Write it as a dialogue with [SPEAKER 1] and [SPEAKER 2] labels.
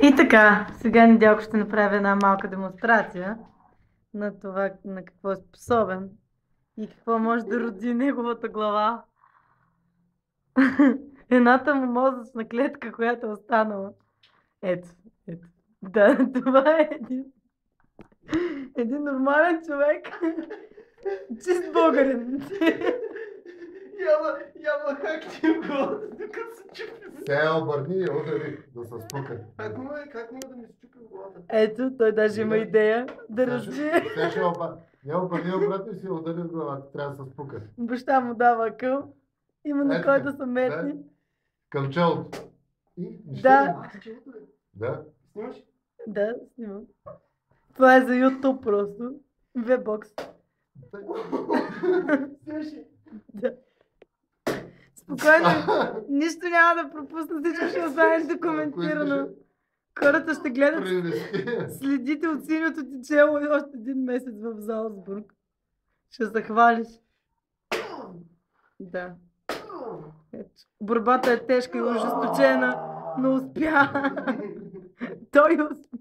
[SPEAKER 1] И така, сега Недялко ще направи една малка демонстрация на това, на какво е способен и какво може да роди неговата глава. Едната му мозъчна клетка, която е останала. Ето, ето. Да, това е един нормален човек. Чист българин.
[SPEAKER 2] Яма хакти в главата, докато се чупи.
[SPEAKER 3] Сега обърни и удари да се спука.
[SPEAKER 2] Как мога да ми се чупи в главата?
[SPEAKER 1] Ето, той даже има идея да разбие.
[SPEAKER 3] Сега ще не обърни обратно и си удари в главата. Трябва да се спука.
[SPEAKER 1] Баща му дава акъл. Има на кой да са метни.
[SPEAKER 3] Към челото.
[SPEAKER 1] Да.
[SPEAKER 3] Да.
[SPEAKER 2] Снимаш?
[SPEAKER 1] Да, снимам. Това е за YouTube просто. Вебокс.
[SPEAKER 2] Снимаш ли?
[SPEAKER 1] Да. Спокойно, нищо няма да пропусна, всичко ще остане документирано. Хората ще гледат следите от синьото ти чело и още един месец в Залцбург. Ще се хвалиш. Да. Ето. Борбата е тежка и ожесточена, но успя. Той успя.